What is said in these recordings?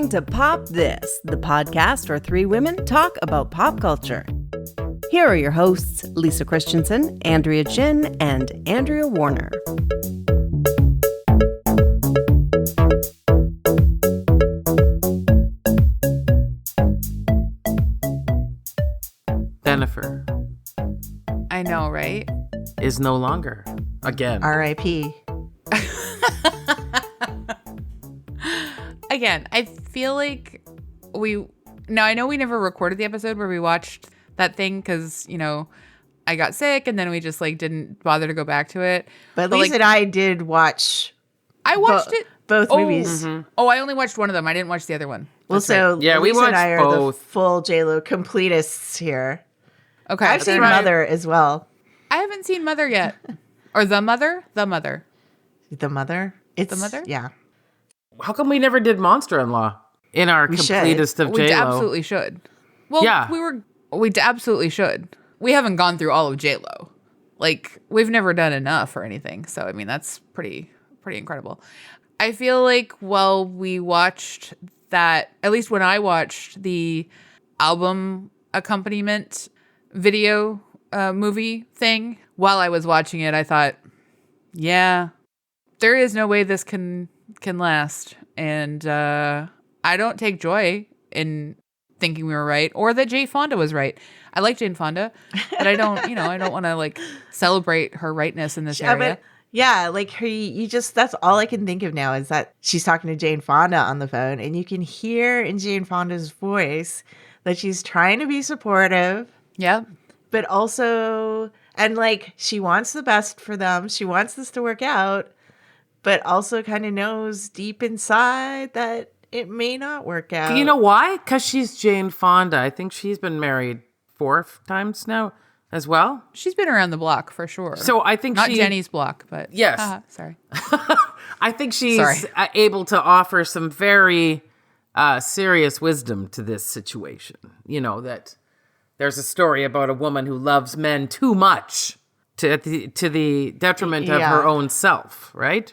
listening to Pop This, the podcast where three women talk about pop culture. Here are your hosts, Lisa Christiansen, Andrea Gin, and Andrea Warner. Jennifer. I know, right? Is no longer. Again. R.I.P. Again, I feel like I know we never recorded the episode where we watched that thing because, I got sick and then we just didn't bother to go back to it. But Lisa and I did watch. I watched it. Both movies. Mm-hmm. Oh, I only watched one of them. I didn't watch the other one. Well, so yeah, we Lisa watched and I are both. the full JLo completists here. Okay. I've seen Mother as well. I haven't seen Mother yet. Or The Mother? The Mother. The Mother? It's The Mother? Yeah. How come we never did Monster-in-Law in our completest of We JLo? absolutely should. Well, yeah. we absolutely should. We haven't gone through all of JLo. We've never done enough or anything. So, that's pretty incredible. I feel like while we watched that, at least when I watched the album accompaniment video movie thing, while I was watching it, I thought, yeah, there is no way this can last. And I don't take joy in thinking we were right or that Jane Fonda was right. I like Jane Fonda, but I don't, I don't want to celebrate her rightness in this area. But yeah, that's all I can think of now is that she's talking to Jane Fonda on the phone and you can hear in Jane Fonda's voice that she's trying to be supportive. Yeah. But also, and she wants the best for them. She wants this to work out, but also kind of knows deep inside that it may not work out. You know why? Because she's Jane Fonda. I think she's been married 4 times now as well. She's been around the block for sure. So I think not Jenny's block, but yes. Sorry. I think she's able to offer some very serious wisdom to this situation. That there's a story about a woman who loves men too much to the detriment of her own self, right?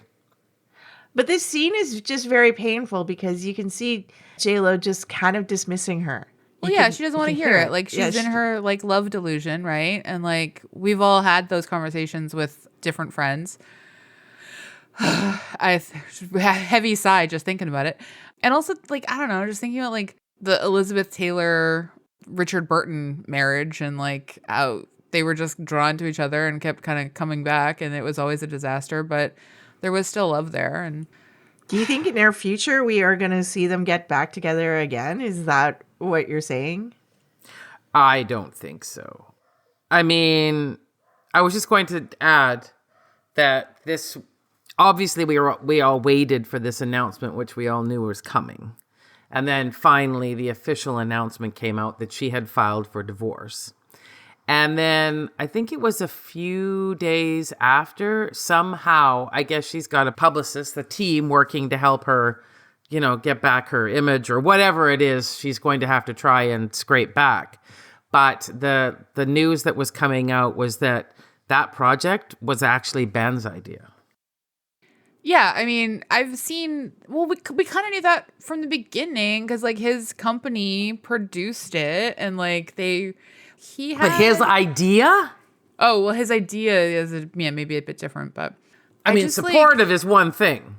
But this scene is just very painful because you can see JLo just kind of dismissing her. Well, she doesn't want to hear it. She's in her love delusion, right? And we've all had those conversations with different friends. I heavy sigh just thinking about it. And also, I don't know, just thinking about the Elizabeth Taylor Richard Burton marriage and how they were just drawn to each other and kept kind of coming back, and it was always a disaster, but there was still love there. And do you think in their future we are going to see them get back together again? Is that what you're saying? I don't think so. I was just going to add that this, obviously we all waited for this announcement, which we all knew was coming. And then finally the official announcement came out that she had filed for divorce. And then I think it was a few days after, somehow, I guess she's got a publicist, the team working to help her, get back her image or whatever it is she's going to have to try and scrape back. But the news that was coming out was that project was actually Ben's idea. Yeah, I've seen, we kind of knew that from the beginning because his company produced it and he had... But his idea? Oh, well, his idea is maybe a bit different, but supportive is one thing,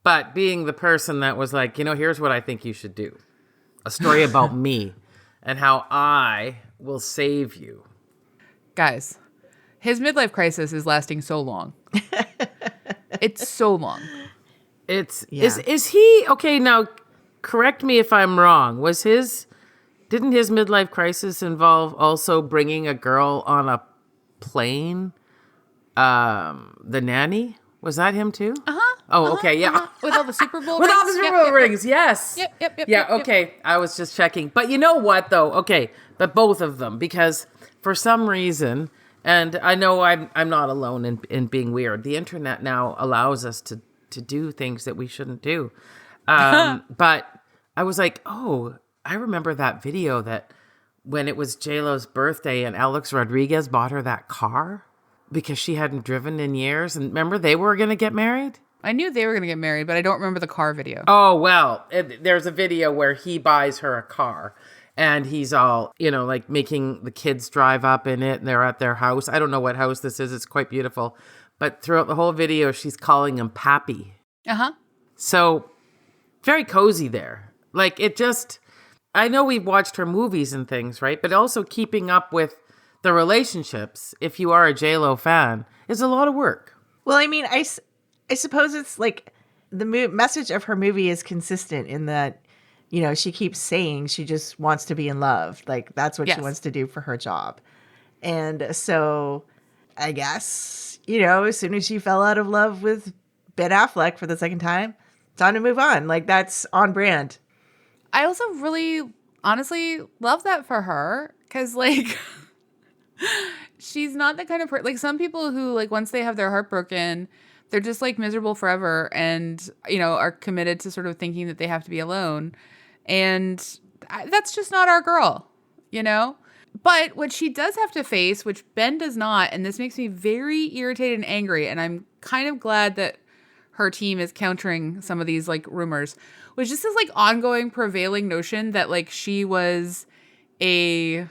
but being the person that was here's what I think you should do. A story about me and how I will save you. Guys, his midlife crisis is lasting so long. It's so long. Is he okay? Now, correct me if I'm wrong. Didn't his midlife crisis involve also bringing a girl on a plane? The nanny, was that him too? Okay, yeah. With all the Super Bowl with rings. all the Super Bowl rings, yes. Yep. Yeah, okay. I was just checking, but you know what though? Okay, but both of them, because for some reason. And I know I'm not alone in being weird. The internet now allows us to do things that we shouldn't do. But I was I remember that video that when it was JLo's birthday and Alex Rodriguez bought her that car because she hadn't driven in years. And remember, they were going to get married? I knew they were going to get married, but I don't remember the car video. Oh, well, there's a video where he buys her a car and he's all, like making the kids drive up in it and they're at their house. I don't know what house this is. It's quite beautiful. But throughout the whole video, she's calling him Pappy. Uh-huh. So very cozy there. Like I know we've watched her movies and things, right? But also keeping up with the relationships, if you are a J-Lo fan, is a lot of work. Well, I mean, I suppose it's like the message of her movie is consistent in that, she keeps saying she just wants to be in love. Like, that's what she wants to do for her job. And so I guess, as soon as she fell out of love with Ben Affleck for the second time, time to move on. Like, that's on brand. I also really, honestly, love that for her. Because, like, she's not the kind of person, like, some people who, like, once they have their heart broken, they're just, like, miserable forever and, are committed to sort of thinking that they have to be alone. And that's just not our girl, But what she does have to face, which Ben does not, and this makes me very irritated and angry, and I'm kind of glad that her team is countering some of these, like, rumors, was just this, like, ongoing prevailing notion that, like, she was a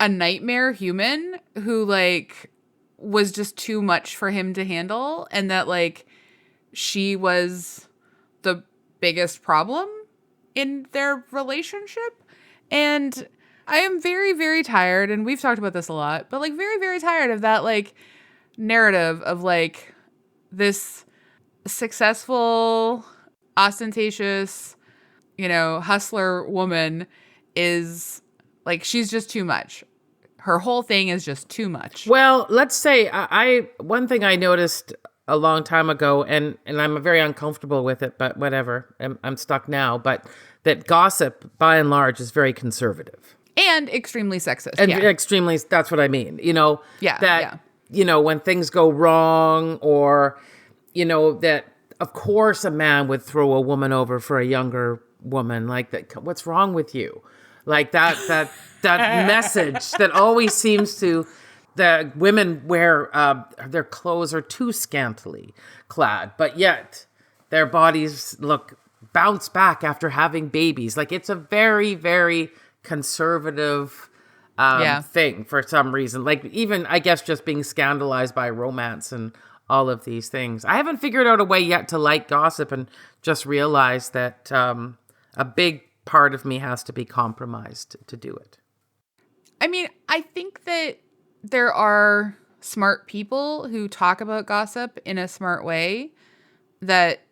nightmare human who, like, was just too much for him to handle, and that, like, she was the biggest problem in their relationship. And I am very, very tired, and we've talked about this a lot, but, like, very, very tired of that, like, narrative of, like, this successful, ostentatious, hustler woman is, like, she's just too much. Her whole thing is just too much. Well, let's say one thing I noticed a long time ago, and I'm very uncomfortable with it, but whatever, I'm stuck now, but that gossip, by and large, is very conservative. And extremely sexist. And extremely, that's what I mean. When things go wrong or, that, of course, a man would throw a woman over for a younger woman. Like, that. What's wrong with you? Like that message that always seems to, the women wear, their clothes are too scantily clad, but yet their bodies bounce back after having babies. Like, it's a very, very conservative thing for some reason. Like, even, I guess, just being scandalized by romance and all of these things. I haven't figured out a way yet to like gossip and just realize that a big part of me has to be compromised to do it. I mean, I think that there are smart people who talk about gossip in a smart way that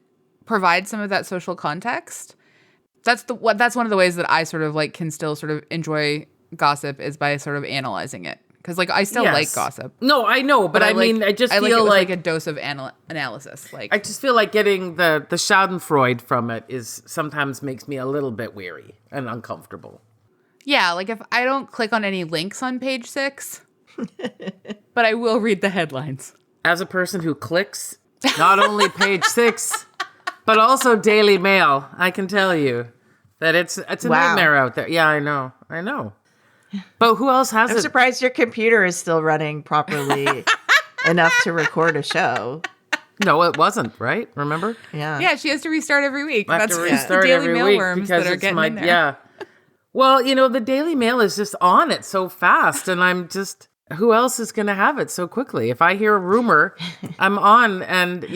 provide some of that social context. That's one of the ways that I sort of, like, can still sort of enjoy gossip is by sort of analyzing it. Because, like, I still like gossip. No, I know, but I mean, I just feel like a dose of analysis. Like, I just feel like getting the schadenfreude from it is sometimes makes me a little bit weary and uncomfortable. Yeah, like, if I don't click on any links on page 6, but I will read the headlines. As a person who clicks not only page 6, but also Daily Mail, I can tell you that it's a nightmare out there. Yeah, I know. But who else has it? I'm surprised your computer is still running properly enough to record a show. No, it wasn't, right? Remember? Yeah, she has to restart every week. I have to restart the Daily every Mail week worms because that are it's getting in there. Yeah. Well, the Daily Mail is just on it so fast, and I'm just, who else is going to have it so quickly? If I hear a rumor, I'm on, and,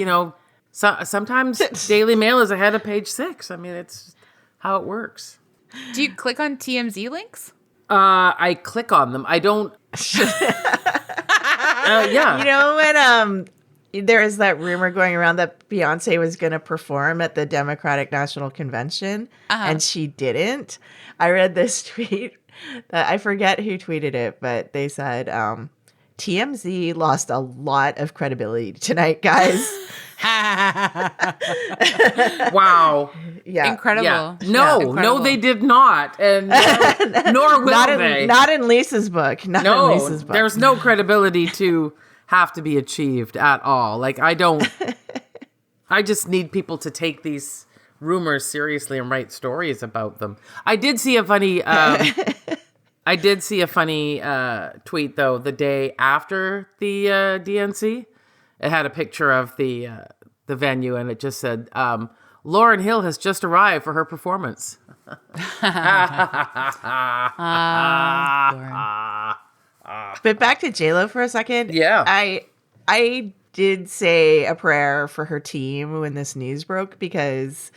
sometimes Daily Mail is ahead of page 6. I mean, it's how it works. Do you click on TMZ links? I click on them. I don't. Yeah. When there is that rumor going around that Beyonce was going to perform at the Democratic National Convention, and she didn't. I read this tweet. I forget who tweeted it, but they said, TMZ lost a lot of credibility tonight, guys. Wow. Yeah. Incredible. Yeah. No, incredible. they did not. And nor will they. Not in Lisa's book. No, there's no credibility to have to be achieved at all. Like, I just need people to take these rumors seriously and write stories about them. I did see a funny tweet, though, the day after the DNC. It had a picture of the the venue, and it just said, Lauryn Hill has just arrived for her performance. Lauren. But back to J-Lo for a second. Yeah. I did say a prayer for her team when this news broke, because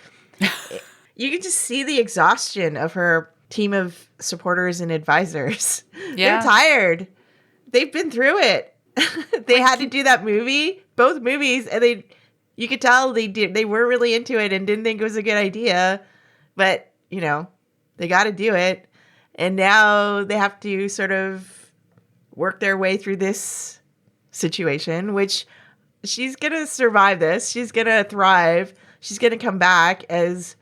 you can just see the exhaustion of her team of supporters and advisors. Yeah. They're tired. They've been through it. They had to do that movie, both movies, and you could tell they were really into it and didn't think it was a good idea, but they got to do it. And now they have to sort of work their way through this situation, which she's going to survive this. She's going to thrive. She's going to come back as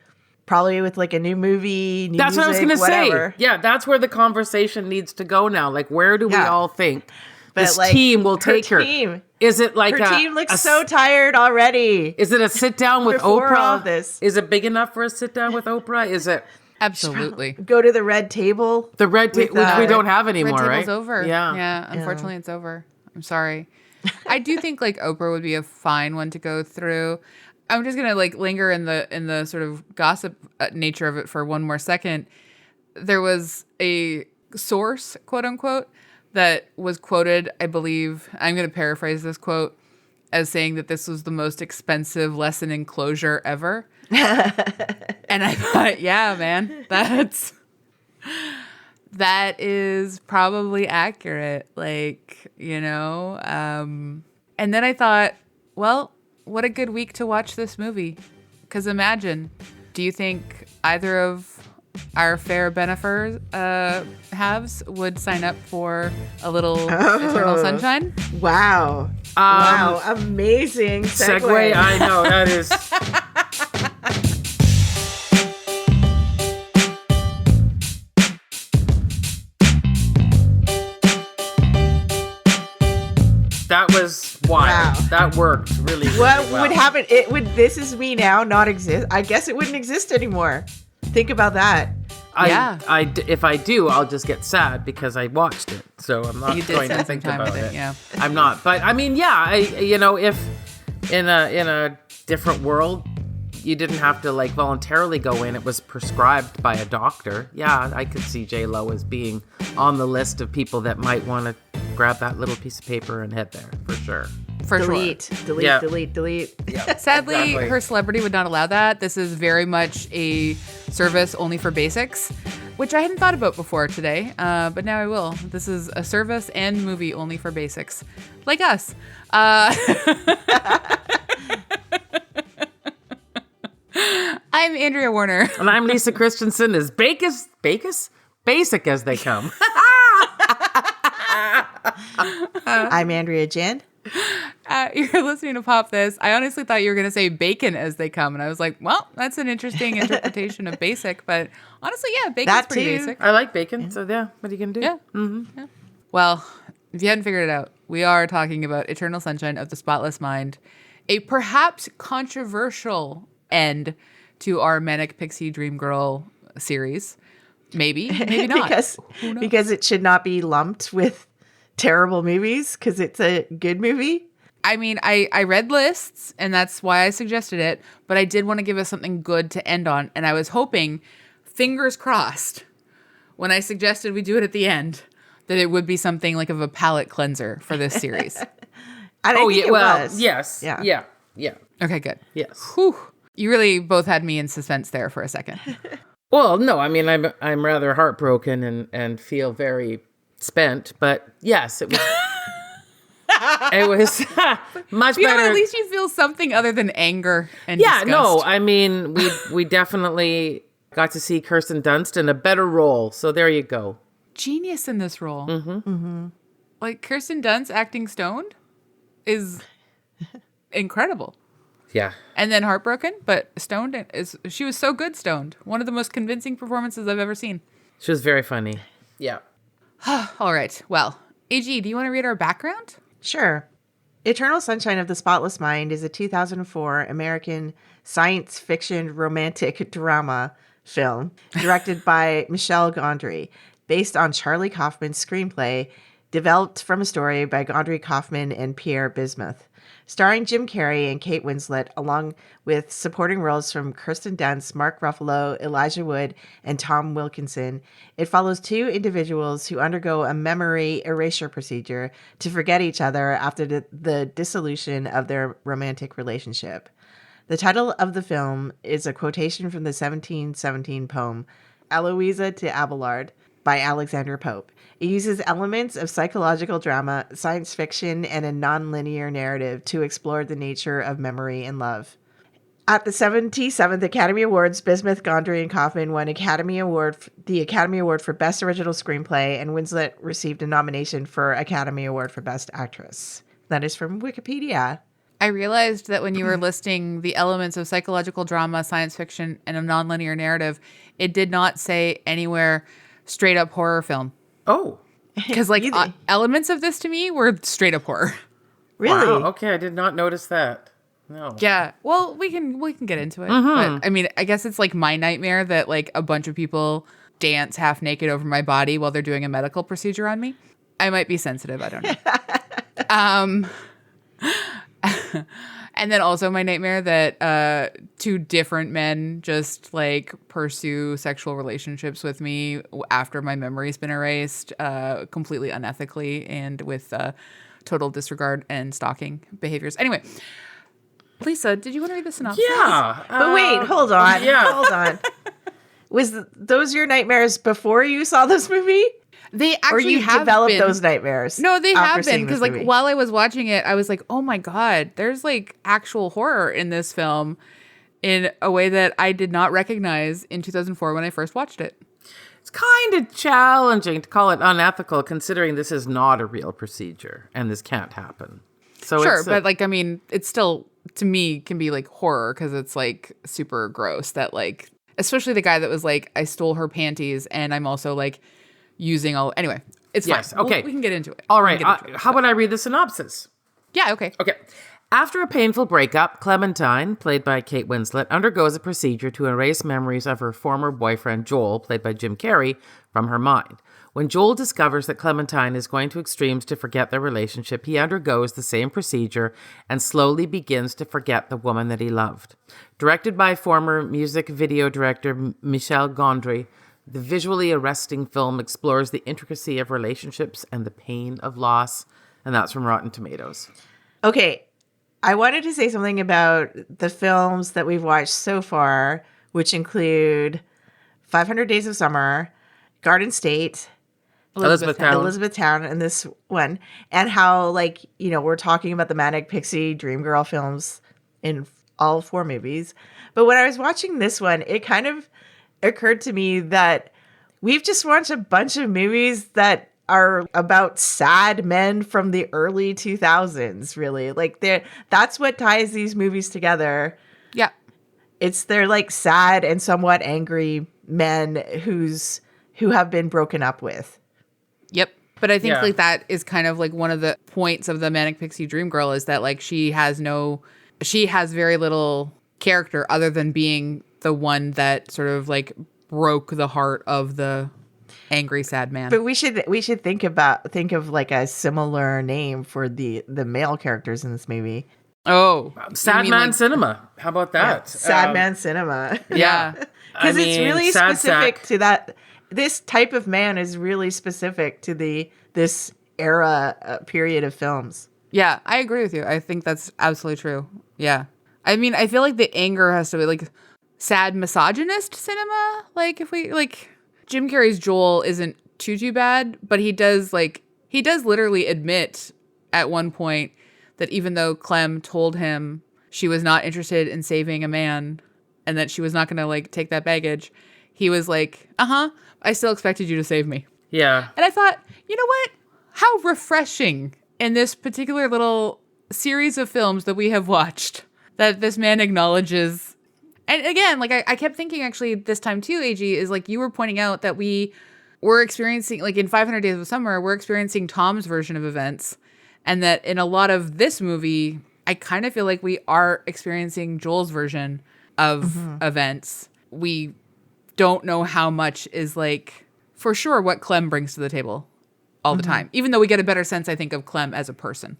probably with like a new movie, new That's music, what I was going to whatever. say. Yeah, that's where the conversation needs to go now. Like, where do we all think this like, team will take her? Is it like her team looks so tired already? Is it a sit down with Before Oprah? all of this. Is it big enough for a sit down with Oprah? Is it Absolutely. Go to the red table? the red table, which we don't have anymore, Red right? table's over. Yeah. Unfortunately, it's over. I'm sorry. I do think like Oprah would be a fine one to go through. I'm just gonna like linger in the sort of gossip nature of it for one more second. There was a source, quote unquote, that was quoted, I believe, I'm gonna paraphrase this quote, as saying that this was the most expensive lesson in closure ever. And I thought, yeah, man, that is probably accurate. Like, and then I thought, well, what a good week to watch this movie. Because imagine, do you think either of our fair benefers halves would sign up for a little Eternal Sunshine? Wow. Wow. Amazing segue. I know, that is... That was wild. Wow. That worked really, really well. Would happen? This Is Me Now not exist? I guess it wouldn't exist anymore. Think about that. If I do, I'll just get sad because I watched it. So I'm not going to think about it. Yeah. I'm not. But I mean, yeah, if in a different world, you didn't have to like voluntarily go in, it was prescribed by a doctor. Yeah, I could see J-Lo as being on the list of people that might want to grab that little piece of paper and head there for sure. Delete. Yeah. Sadly, Exactly. her celebrity would not allow that. This is very much a service only for basics, which I hadn't thought about before today, but now I will. This is a service and movie only for basics, like us. I'm Andrea Warner. And I'm Lisa Christiansen, as basic as they come. I'm Andrea Gin. You're listening to Pop This. I honestly thought you were going to say bacon as they come. And I was like, well, that's an interesting interpretation of basic. But honestly, yeah, bacon's pretty basic. I like bacon. So yeah, what are you going to do? Yeah. Mm-hmm. Yeah. Well, if you hadn't figured it out, we are talking about Eternal Sunshine of the Spotless Mind, a perhaps controversial end to our Manic, Pixie, Dream Girl series. Maybe not. because it should not be lumped with terrible movies because it's a good movie. I mean, I read lists, and that's why I suggested it, but I did want to give us something good to end on, and I was hoping, fingers crossed, when I suggested we do it at the end, that it would be something like of a palate cleanser for this series. I think it was. Yes. Yeah. Okay, good. Yes. Whew. You really both had me in suspense there for a second. Well, no, I mean, I'm rather heartbroken and feel very spent, but yes, it was... It was much better. At least you feel something other than anger and disgust. No, I mean, we definitely got to see Kirsten Dunst in a better role. So there you go. Genius in this role. Mm-hmm. Mm-hmm. Like Kirsten Dunst acting stoned is incredible. Yeah. And then heartbroken, but stoned she was so good stoned. One of the most convincing performances I've ever seen. She was very funny. Yeah. All right. Well, AG, do you want to read our background? Sure. Eternal Sunshine of the Spotless Mind is a 2004 American science fiction romantic drama film directed by Michel Gondry, based on Charlie Kaufman's screenplay developed from a story by Gondry Kaufman and Pierre Bismuth. Starring Jim Carrey and Kate Winslet, along with supporting roles from Kirsten Dunst, Mark Ruffalo, Elijah Wood, and Tom Wilkinson, it follows two individuals who undergo a memory erasure procedure to forget each other after the dissolution of their romantic relationship. The title of the film is a quotation from the 1717 poem, Eloisa to Abelard, by Alexander Pope. It uses elements of psychological drama, science fiction, and a non-linear narrative to explore the nature of memory and love. At the 77th Academy Awards, Bismuth, Gondry, and Kaufman won the Academy Award for Best Original Screenplay, and Winslet received a nomination for Academy Award for Best Actress. That is from Wikipedia. I realized that when you were listing the elements of psychological drama, science fiction, and a nonlinear narrative, it did not say anywhere straight up horror film. Oh. Because elements of this to me were straight up horror. Really? Wow, okay, I did not notice that. No. Yeah. Well, we can get into it. But, I mean, I guess it's like my nightmare that like a bunch of people dance half naked over my body while they're doing a medical procedure on me. I might be sensitive. I don't know. And then also my nightmare that two different men just like pursue sexual relationships with me after my memory's been erased, completely unethically and with total disregard and stalking behaviors. Anyway, Lisa, did you want to read the synopsis? Yeah. But wait, hold on. Yeah. Hold on. Was those your nightmares before you saw this movie? They actually or you have developed been. those nightmares? No, they have been because like movie? while I was watching it, I was like, "Oh my god, there's like actual horror in this film in a way that I did not recognize in 2004 when I first watched it." It's kind of challenging to call it unethical considering this is not a real procedure and this can't happen. So Sure, but like I mean, it's still to me can be like horror because it's like super gross that like especially the guy that was like, "I stole her panties and I'm also like using all." Anyway, it's yes, fine. okay. We can get into it. All right. How about I read the synopsis? Yeah, okay. Okay. After a painful breakup, Clementine, played by Kate Winslet, undergoes a procedure to erase memories of her former boyfriend, Joel, played by Jim Carrey, from her mind. When Joel discovers that Clementine is going to extremes to forget their relationship, he undergoes the same procedure and slowly begins to forget the woman that he loved. Directed by former music video director Michel Gondry, the visually arresting film explores the intricacy of relationships and the pain of loss. And that's from Rotten Tomatoes. Okay. I wanted to say something about the films that we've watched so far, which include 500 Days of Summer, Garden State, Elizabethtown, and this one. And how, like, you know, we're talking about the Manic, Pixie, Dreamgirl films in all four movies. But when I was watching this one, it kind of occurred to me that we've just watched a bunch of movies that are about sad men from the early 2000s, really. Like that's what ties these movies together. Yeah. They're like sad and somewhat angry men who have been broken up with. Yep. But I think like that is kind of like one of the points of the Manic Pixie Dream Girl is that like she has very little character other than being the one that sort of like broke the heart of the angry sad man. But we should think of like a similar name for the male characters in this movie. Oh, Sad Man Cinema. How about that? Yeah, Sad Man Cinema. Yeah. Because it's really specific to that. This type of man is really specific to this era period of films. Yeah, I agree with you. I think that's absolutely true. Yeah. I mean, I feel like the anger has to be like sad misogynist cinema. Like if we like Jim Carrey's Joel isn't too bad, but he does literally admit at one point that even though Clem told him she was not interested in saving a man and that she was not going to like take that baggage, he was like, I still expected you to save me. Yeah. And I thought, you know what? How refreshing in this particular little series of films that we have watched that this man acknowledges. And again, like I kept thinking actually this time too, AG, is like you were pointing out that we were experiencing, like in 500 Days of Summer, we're experiencing Tom's version of events. And that in a lot of this movie, I kind of feel like we are experiencing Joel's version of events. We don't know how much is like, for sure, what Clem brings to the table. all the time, even though we get a better sense, I think, of Clem as a person.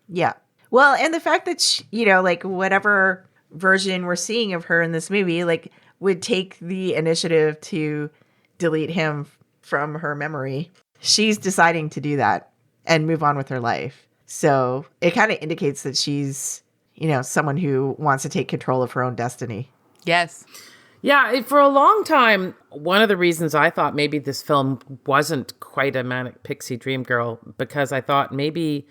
Yeah. Well, and the fact that, she, like whatever version we're seeing of her in this movie, like would take the initiative to delete him from her memory. She's deciding to do that and move on with her life. So it kind of indicates that she's, someone who wants to take control of her own destiny. Yes. Yeah, for a long time, one of the reasons I thought maybe this film wasn't quite a Manic Pixie Dream Girl, because I thought maybe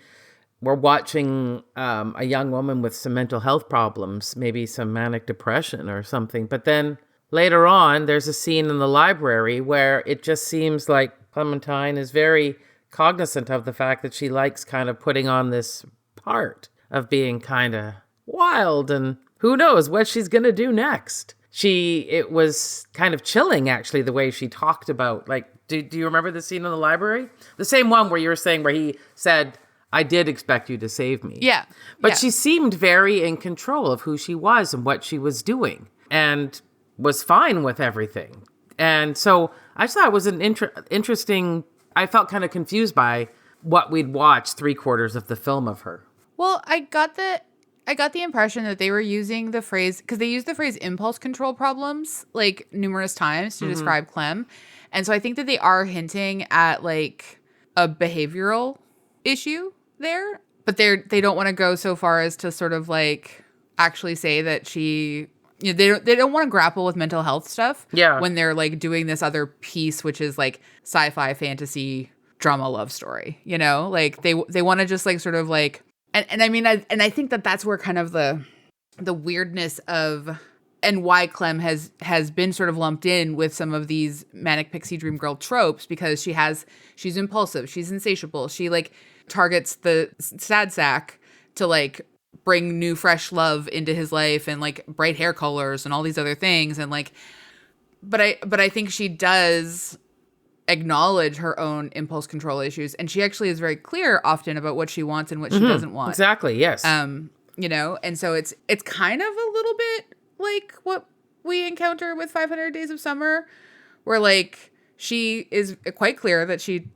we're watching a young woman with some mental health problems, maybe some manic depression or something. But then later on, there's a scene in the library where it just seems like Clementine is very cognizant of the fact that she likes kind of putting on this part of being kind of wild, and who knows what she's going to do next. It was kind of chilling, actually, the way she talked about, like, do you remember the scene in the library? The same one where you were saying where he said, I did expect you to save me. Yeah. But she seemed very in control of who she was and what she was doing and was fine with everything. And so I just thought it was an interesting, I felt kind of confused by what we'd watched 3/4 of the film of her. Well, I got the impression that they were using the phrase, because they used the phrase impulse control problems like numerous times to describe Clem. And so I think that they are hinting at like a behavioral issue there, but they don't want to go so far as to sort of like actually say that she, they don't want to grapple with mental health stuff. Yeah. When they're like doing this other piece, which is like sci-fi fantasy drama love story, like they want to just like sort of like, and I mean, I think that that's where kind of the weirdness of, and why Clem has been sort of lumped in with some of these Manic Pixie Dream Girl tropes, because she's impulsive, she's insatiable, she like targets the sad sack to like bring new fresh love into his life, and like bright hair colors and all these other things, and like, but I think she does acknowledge her own impulse control issues, and she actually is very clear often about what she wants and what she doesn't want. Exactly. Yes. And so it's kind of a little bit like what we encounter with 500 Days of Summer, where like she is quite clear that she,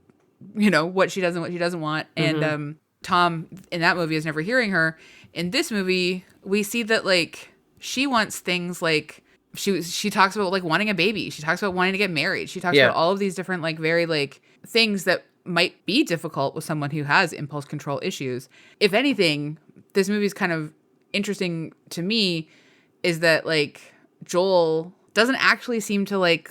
what she doesn't want. And Tom in that movie is never hearing her. In this movie, we see that like she wants things like, she talks about like wanting a baby. She talks about wanting to get married. She talks about all of these different like very like things that might be difficult with someone who has impulse control issues. If anything, this movie is kind of interesting to me, is that like Joel doesn't actually seem to like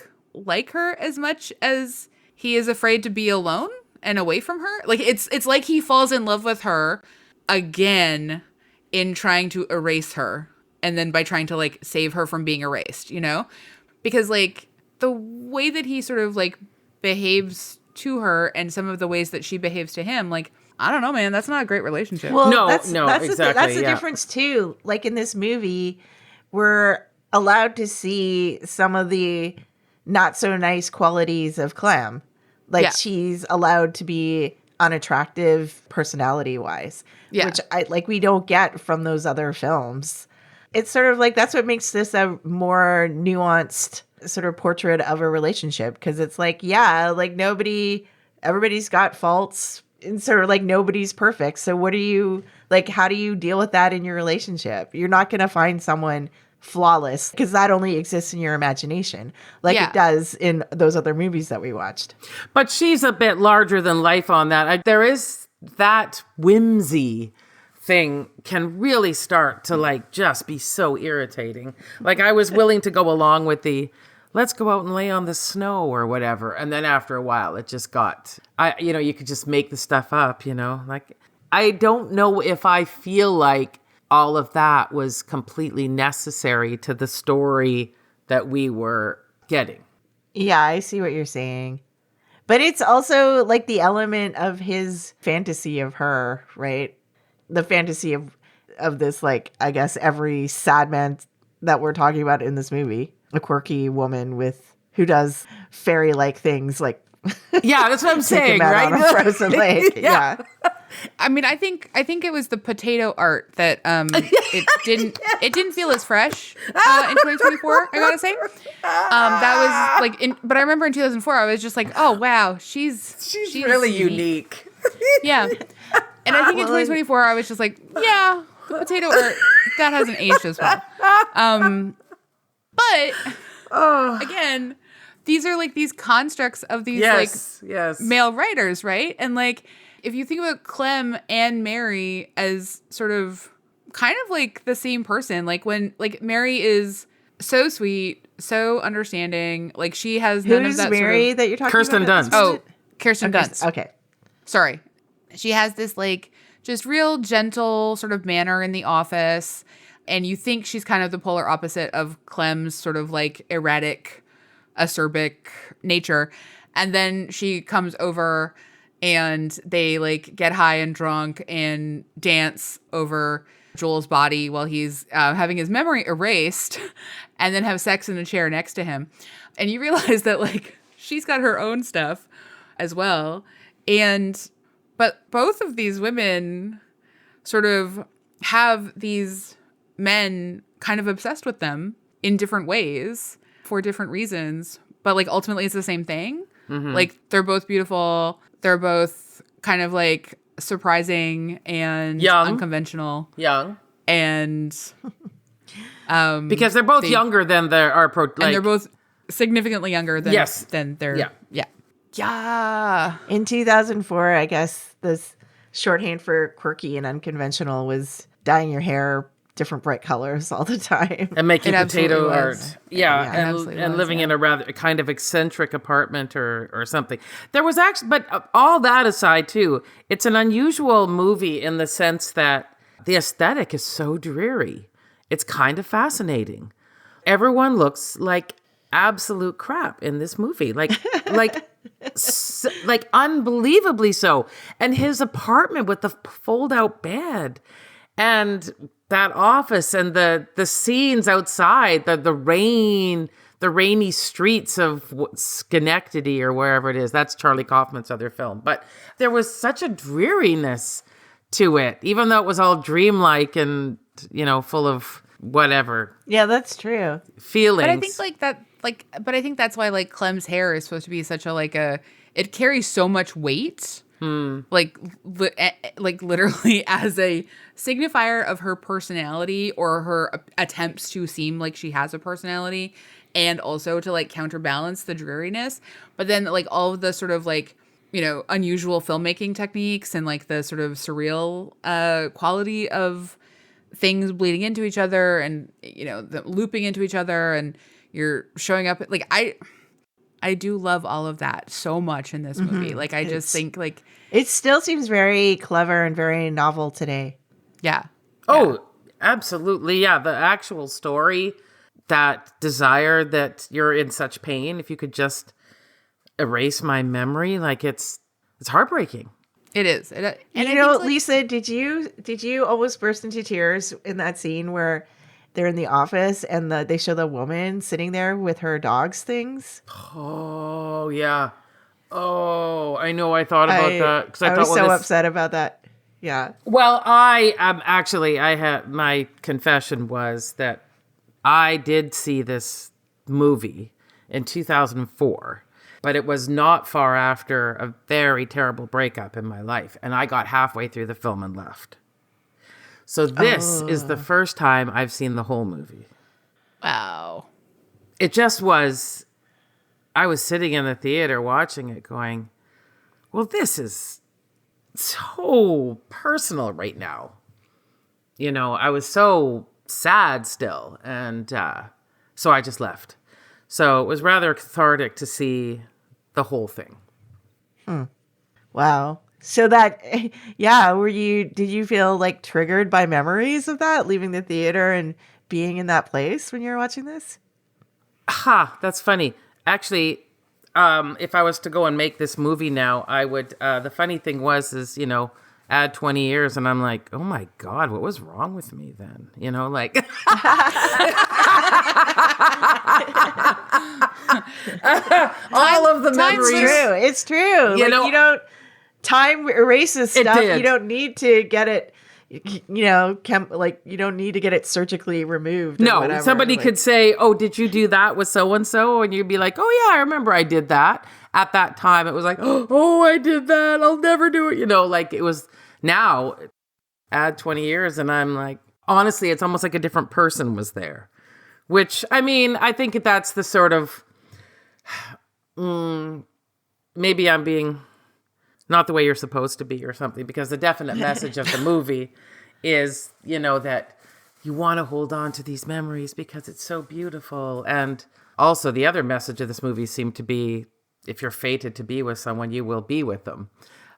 her as much as he is afraid to be alone and away from her. Like it's like he falls in love with her again in trying to erase her, and then by trying to like save her from being erased, because like the way that he sort of like behaves to her and some of the ways that she behaves to him, like, I don't know, man, that's not a great relationship. Well, no, exactly. That's the yeah. difference too. Like in this movie, we're allowed to see some of the not so nice qualities of Clem. Like she's allowed to be unattractive personality wise, which we don't get from those other films. It's sort of like, that's what makes this a more nuanced sort of portrait of a relationship. Because it's like, like everybody's got faults, and sort of like nobody's perfect. So what do you, like, how do you deal with that in your relationship? You're not going to find someone flawless, because that only exists in your imagination, like it does in those other movies that we watched. But she's a bit larger than life on that. There is that whimsy thing can really start to like just be so irritating. Like I was willing to go along with the let's go out and lay on the snow or whatever, and then after a while it just got you could just make the stuff up, like I don't know if I feel like all of that was completely necessary to the story that we were getting. Yeah, I see what you're saying. But it's also like the element of his fantasy of her, right? The fantasy of this, like, I guess every sad man that we're talking about in this movie, a quirky woman who does fairy-like things, like yeah, that's what I'm saying, right? On a frozen lake. Yeah. I mean, I think it was the potato art that it didn't feel as fresh in 2024. I gotta say, that was like, but I remember in 2004, I was just like, oh wow, she's really unique. Yeah, and I think in 2024, I was just like, yeah, the potato art that hasn't aged as well. But again, these are like these constructs of these male writers, right? And like, if you think about Clem and Mary as sort of kind of like the same person, like when like Mary is so sweet, so understanding, like she has none of that Mary sort of, that you're talking Kirsten about? Dunst. Oh, Kirsten Dunst. Okay. Sorry. She has this like just real gentle sort of manner in the office. And you think she's kind of the polar opposite of Clem's sort of like erratic, acerbic nature. And then she comes over and they like get high and drunk and dance over Joel's body while he's having his memory erased and then have sex in a chair next to him. And you realize that like she's got her own stuff as well. But both of these women sort of have these men kind of obsessed with them in different ways for different reasons. But like ultimately it's the same thing. Mm-hmm. Like they're both beautiful. They're both kind of like surprising and unconventional. Young. And because they're both younger than and they're both significantly younger than their Yeah. In 2004, I guess this shorthand for quirky and unconventional was dyeing your hair different bright colors all the time. And making potato art. Was. Yeah. And living in a rather kind of eccentric apartment or something. There was actually, but all that aside too, it's an unusual movie in the sense that the aesthetic is so dreary. It's kind of fascinating. Everyone looks like absolute crap in this movie. Like unbelievably so. And his apartment with the fold out bed and that office and the scenes outside, the rainy streets of Schenectady or wherever it is. That's Charlie Kaufman's other film. But there was such a dreariness to it, even though it was all dreamlike and, full of whatever. Yeah, that's true. Feelings. But I think but I think that's why like Clem's hair is supposed to be such it carries so much weight. Like literally as a signifier of her personality or her attempts to seem like she has a personality, and also to like counterbalance the dreariness. But then like all of the sort of like, unusual filmmaking techniques and like the sort of surreal quality of things bleeding into each other and, the looping into each other, and you're showing up like I do love all of that so much in this movie. Like, I just think, like... It still seems very clever and very novel today. Yeah. Oh, absolutely. Yeah, the actual story, that desire that you're in such pain, if you could just erase my memory, like, it's heartbreaking. It is. And Lisa, did you almost burst into tears in that scene where... they're in the office and they show the woman sitting there with her dog's things? Oh, yeah. Oh, I know. I thought about that. 'Cause I was so upset about that. Yeah. Well, my confession was that I did see this movie in 2004, but it was not far after a very terrible breakup in my life. And I got halfway through the film and left. So this is the first time I've seen the whole movie. Wow. It just was, I was sitting in the theater watching it going, well, this is so personal right now. I was so sad still. And so I just left. So it was rather cathartic to see the whole thing. Wow. So that, did you feel like triggered by memories of that, leaving the theater and being in that place when you were watching this? That's funny. Actually, if I was to go and make this movie now, I would, the funny thing is, add 20 years and I'm like, oh my God, what was wrong with me then? Like. All of the memories. It's true. You don't time erases It stuff. did. You don't need to get it, you know, you don't need to get it surgically removed. No, whatever. somebody Like, could say, "Oh, did you do that with so and so?" And you'd be like, "Oh yeah, I remember I did that." At that time, it was like, "Oh, I did that. I'll never do it." You know, like it was. Now, add 20 years, and I'm like, honestly, it's almost like a different person was there. Which, I mean, I think that's the sort of maybe I'm being not the way you're supposed to be or something, because the definite message of the movie is, you know, that you want to hold on to these memories because it's so beautiful. And also the other message of this movie seemed to be, if you're fated to be with someone, you will be with them.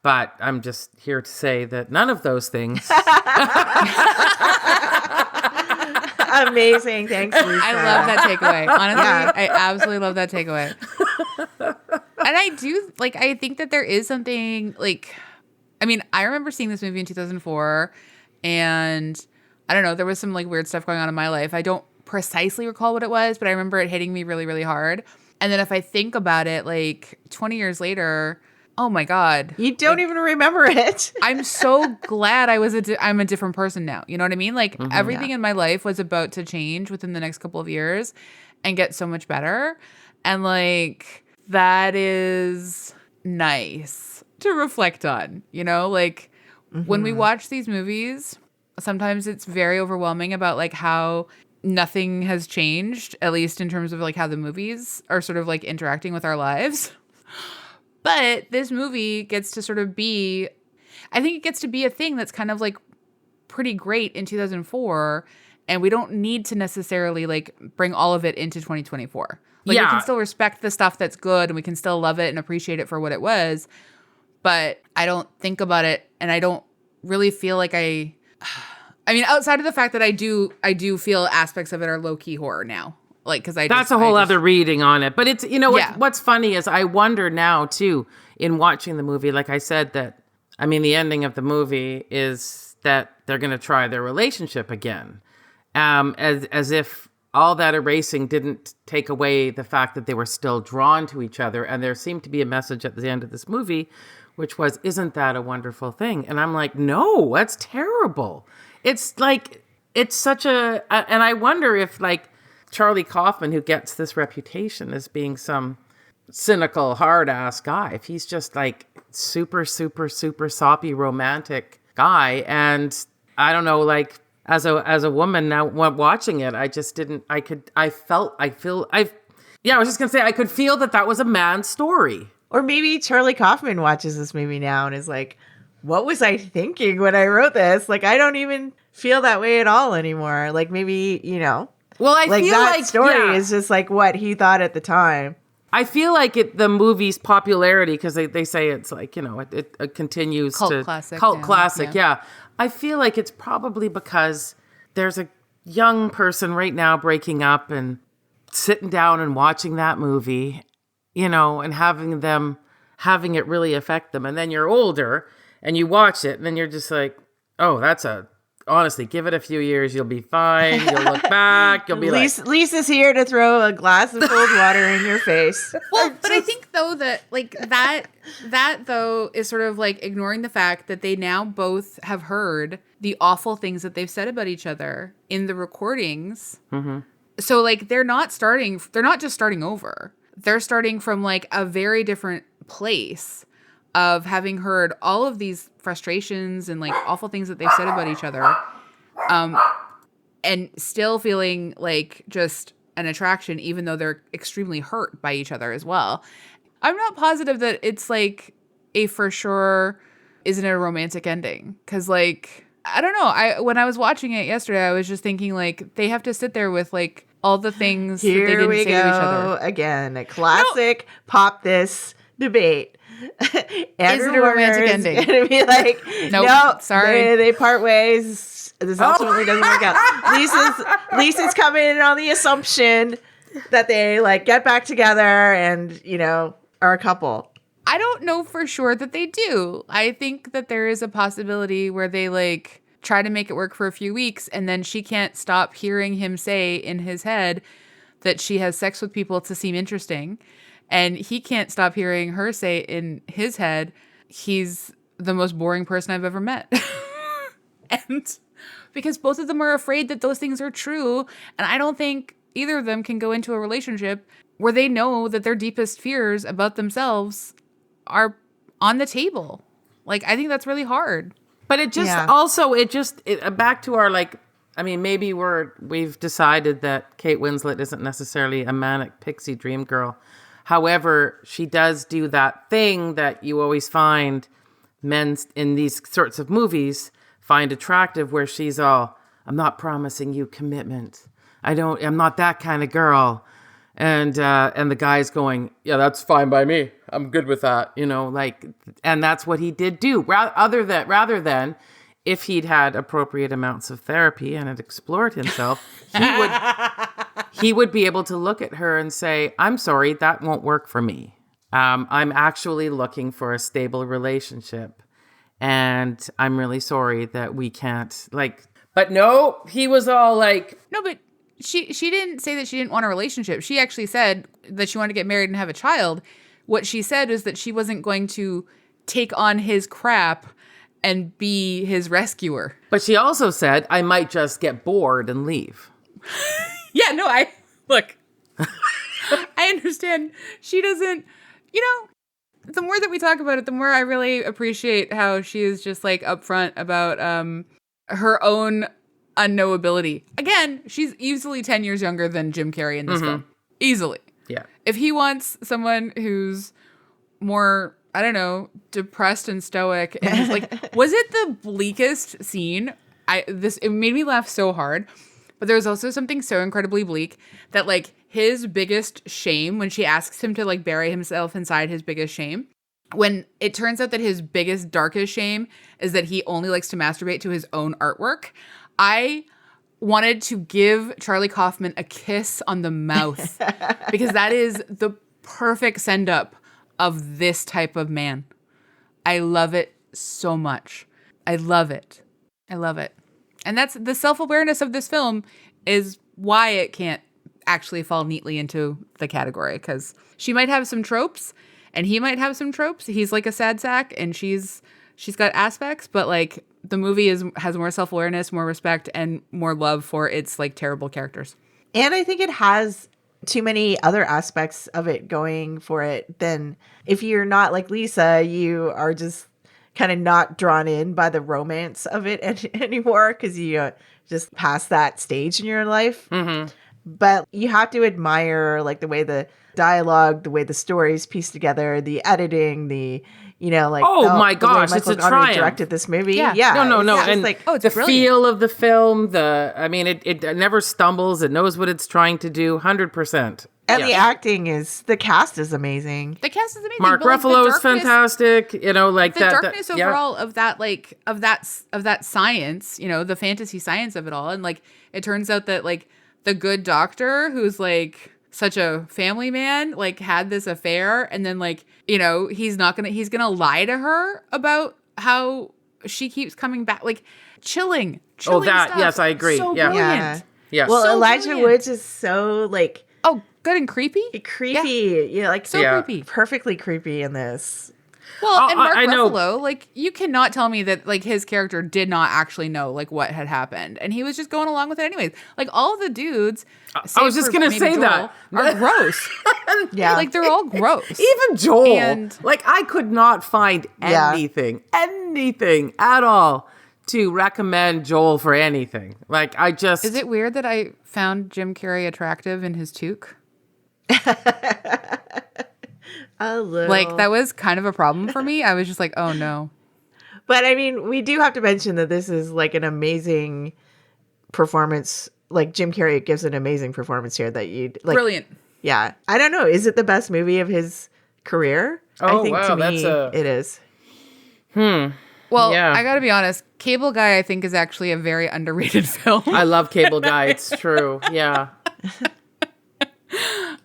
But I'm just here to say that none of those things. Amazing. Thanks, Lisa. I love that takeaway. Honestly, I absolutely love that takeaway. And I do, like, I think that there is something, like, I mean, I remember seeing this movie in 2004, and I don't know, there was some, like, weird stuff going on in my life. I don't precisely recall what it was, but I remember it hitting me really, really hard. And then if I think about it, like, 20 years later, oh my God. You don't even remember it. I'm so glad I'm a different person now. You know what I mean? Like, everything in my life was about to change within the next couple of years and get so much better. And, like, that is nice to reflect on, you know? Like, when we watch these movies, sometimes it's very overwhelming about, like, how nothing has changed, at least in terms of, like, how the movies are sort of, like, interacting with our lives. But this movie gets to sort of be, I think it gets to be a thing that's kind of, like, pretty great in 2004, and we don't need to necessarily, like, bring all of it into 2024. Like, we can still respect the stuff that's good, and we can still love it and appreciate it for what it was, but I don't think about it, and I don't really feel like I mean, outside of the fact that I do feel aspects of it are low-key horror now. Like, because that's a whole other reading on it. But it's, you know, Yeah. what's funny is I wonder now too, in watching the movie, like I said, that, I mean, the ending of the movie is that they're going to try their relationship again. As if all that erasing didn't take away the fact that they were still drawn to each other. And there seemed to be a message at the end of this movie, which was, isn't that a wonderful thing? And I'm like, no, that's terrible. It's like, it's such and I wonder if, like, Charlie Kaufman, who gets this reputation as being some cynical, hard-ass guy, if he's just, like, super, super, super soppy, romantic guy. And I don't know, like, as a woman now watching it, I just didn't, I was just gonna say, I could feel that was a man's story. Or maybe Charlie Kaufman watches this movie now and is like, what was I thinking when I wrote this? Like, I don't even feel that way at all anymore. Like, maybe, you know. Well, I like feel that like story is just like what he thought at the time. I feel like the movie's popularity, because they say it's like, you know, it continues cult classic. Yeah. I feel like it's probably because there's a young person right now breaking up and sitting down and watching that movie, you know, and having it really affect them. And then you're older and you watch it and then you're just like, oh, honestly, give it a few years, you'll be fine. You'll look back. You'll be Lisa's here to throw a glass of cold water in your face. Well, but I think, though, that, like, that though is sort of like ignoring the fact that they now both have heard the awful things that they've said about each other in the recordings. Mm-hmm. So, like, they're not just starting over. They're starting from, like, a very different place of having heard all of these frustrations and, like, awful things that they've said about each other, and still feeling like just an attraction, even though they're extremely hurt by each other as well. I'm not positive that it's, like, a for sure isn't it a romantic ending, because, like, I don't know. When I was watching it yesterday, I was just thinking, like, they have to sit there with, like, all the things that they didn't say to each other. Again, a classic pop this debate. Is it a romantic ending? Gonna be like, nope, sorry, they part ways. This ultimately doesn't work out. Lisa's coming in on the assumption that they, like, get back together and, you know, are a couple. I don't know for sure that they do. I think that there is a possibility where they, like, try to make it work for a few weeks, and then she can't stop hearing him say in his head that she has sex with people to seem interesting. And he can't stop hearing her say in his head, he's the most boring person I've ever met. And because both of them are afraid that those things are true. And I don't think either of them can go into a relationship where they know that their deepest fears about themselves are on the table. Like, I think that's really hard. But it just also, back to our, like, I mean, maybe we've decided that Kate Winslet isn't necessarily a manic pixie dream girl. However, she does do that thing that you always find men in these sorts of movies find attractive, where she's all, I'm not promising you commitment. I'm not that kind of girl. And the guy's going, yeah, that's fine by me. I'm good with that. And that's what he did do. Rather than if he'd had appropriate amounts of therapy and had explored himself, he would be able to look at her and say, I'm sorry, that won't work for me. I'm actually looking for a stable relationship. And I'm really sorry that we can't, but no, he was all like... No, but she didn't say that she didn't want a relationship. She actually said that she wanted to get married and have a child. What she said is that she wasn't going to take on his crap and be his rescuer. But she also said, I might just get bored and leave. Yeah, no, look, I understand. She doesn't, the more that we talk about it, the more I really appreciate how she is just like upfront about her own unknowability. Again, she's easily 10 years younger than Jim Carrey in this film. Easily. Yeah. If he wants someone who's more, I don't know, depressed and stoic, and he's like, was it the bleakest scene? It made me laugh so hard. But there's also something so incredibly bleak that, like, his biggest shame, when she asks him to, like, bury himself inside his biggest shame, when it turns out that his biggest, darkest shame is that he only likes to masturbate to his own artwork, I wanted to give Charlie Kaufman a kiss on the mouth because that is the perfect send-up of this type of man. I love it so much. I love it. I love it. And that's the self-awareness of this film is why it can't actually fall neatly into the category, because she might have some tropes and he might have some tropes. He's like a sad sack and she's got aspects, but like the movie has more self-awareness, more respect, and more love for its like terrible characters. And I think it has too many other aspects of it going for it than if you're not like Lisa, you are just kind of not drawn in by the romance of it anymore because you just past that stage in your life. Mm-hmm. But you have to admire like the way the dialogue, the way the stories pieced together, the editing, the my gosh, it's a triumph. Directed this movie. Yeah. No. And like, it's the brilliant. Feel of the film, it never stumbles. It knows what it's trying to do 100%. And the acting the cast is amazing. The cast is amazing. Mark Ruffalo is fantastic. The darkness overall of that science, the fantasy science of it all. And like, it turns out that like the good doctor who's like such a family man, like had this affair. And then like, he's gonna lie to her about how she keeps coming back. Like chilling stuff. Yes, I agree. So yeah. brilliant. Yeah. Well, So Elijah brilliant. Woods is so like, good and creepy. Creepy, perfectly creepy in this. Well, and Mark I know. Ruffalo, like, you cannot tell me that, like, his character did not actually know, like, what had happened. And he was just going along with it anyways. Like, all of the dudes, I was just going to say that, are gross. Yeah. Like, they're all gross. Even Joel. And I could not find anything at all to recommend Joel for anything. Is it weird that I found Jim Carrey attractive in his toque? A little. Like, that was kind of a problem for me. I was just like, oh no. But I mean, we do have to mention that this is like an amazing performance. Like Jim Carrey gives an amazing performance here that you'd like. Brilliant. Yeah. I don't know. Is it the best movie of his career? Oh, I think wow, to me that's it is. Well, Yeah. I gotta be honest, Cable Guy, I think, is actually a very underrated film. I love Cable Guy. It's true. Yeah.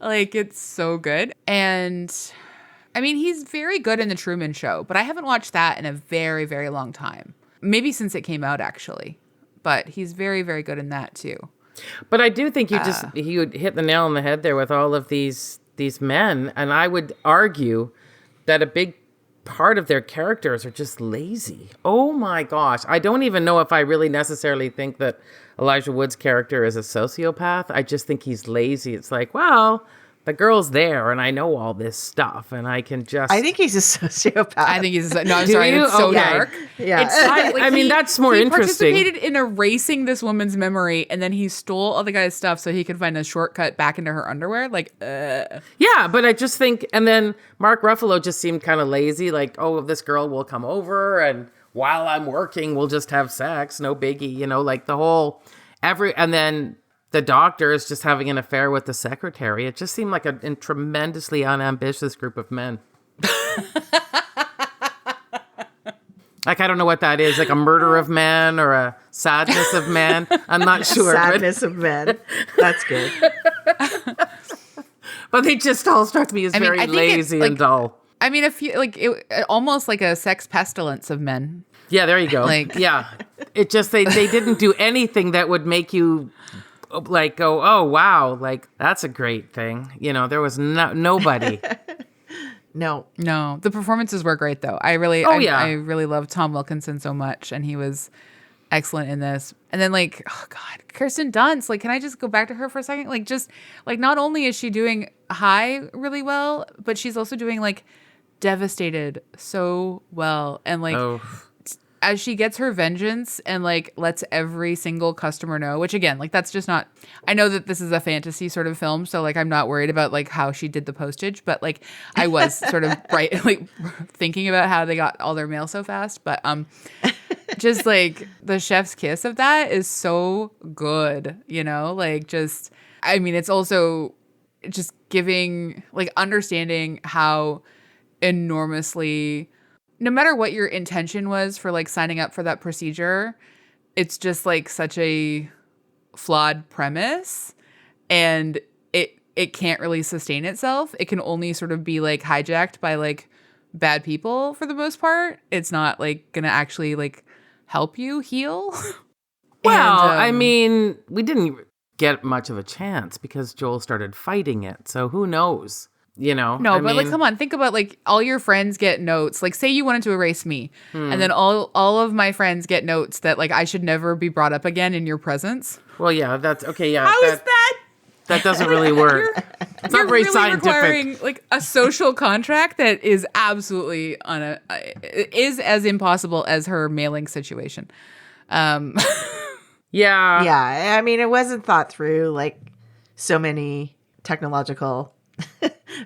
Like, it's so good. And I mean, he's very good in The Truman Show, but I haven't watched that in a very, very long time. Maybe since it came out, actually. But he's very, very good in that, too. But I do think you would hit the nail on the head there with all of these men. And I would argue that a big part of their characters are just lazy. Oh my gosh. I don't even know if I really necessarily think that Elijah Wood's character is a sociopath. I just think he's lazy. It's like, well, the girl's there and I know all this stuff and I can just... I think he's a sociopath. I think he's... No, I'm sorry. You? It's so Okay. dark. Yeah. It's I mean, that's more interesting. He participated in erasing this woman's memory and then he stole all the guy's stuff so he could find a shortcut back into her underwear. Like, Yeah, but I just think... And then Mark Ruffalo just seemed kind of lazy. Like, oh, this girl will come over and while I'm working, we'll just have sex. No biggie. You know, like the whole... And then... the doctor is just having an affair with the secretary. It just seemed like a tremendously unambitious group of men. Like, I don't know what that is, like a murder of men or a sadness of men. I'm not sure. Sadness of men. That's good. But they just all struck me as very lazy and dull. I mean, almost like a sex pestilence of men. Yeah, there you go. Like, yeah. It just, they didn't do anything that would make you... like go, oh wow, like that's a great thing. You know, there was nobody. No. The performances were great though. I really love Tom Wilkinson so much, and he was excellent in this. And then like, oh god, Kirsten Dunst. Like, can I just go back to her for a second? Like, just like not only is she doing High really well, but she's also doing like Devastated so well, and like. Oh. As she gets her vengeance and like lets every single customer know, which again, like that's just not, I know that this is a fantasy sort of film. So like, I'm not worried about like how she did the postage, but like I was sort of like thinking about how they got all their mail so fast. But just like the chef's kiss of that is so good, you know, like just, I mean, it's also just giving like understanding how enormously, no matter what your intention was for like signing up for that procedure, it's just like such a flawed premise and it can't really sustain itself. It can only sort of be like hijacked by like bad people for the most part. It's not like gonna actually like help you heal. Well, I mean, we didn't get much of a chance because Joel started fighting it. So who knows? You know, no, but like, come on, think about like all your friends get notes. Like, say you wanted to erase me, and then all of my friends get notes that like I should never be brought up again in your presence. Well, yeah, that's okay. Yeah, how is that? That doesn't really work. It's not very really scientific. Requiring like a social contract that is absolutely is as impossible as her mailing situation. Yeah. Yeah. I mean, it wasn't thought through like so many technological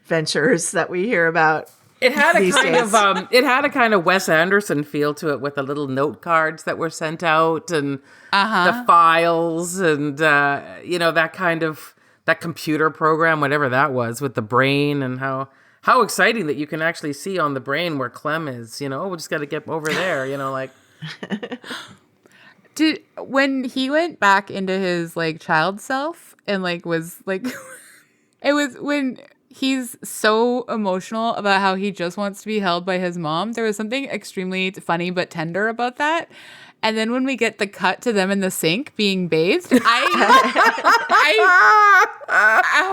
ventures that we hear about. It had a kind of Wes Anderson feel to it with the little note cards that were sent out and the files and that kind of that computer program, whatever that was, with the brain and how exciting that you can actually see on the brain where Clem is. You know, we just got to get over there. You know, like. When he went back into his like child self and like was like. It was when he's so emotional about how he just wants to be held by his mom. There was something extremely funny but tender about that. And then when we get the cut to them in the sink being bathed, oh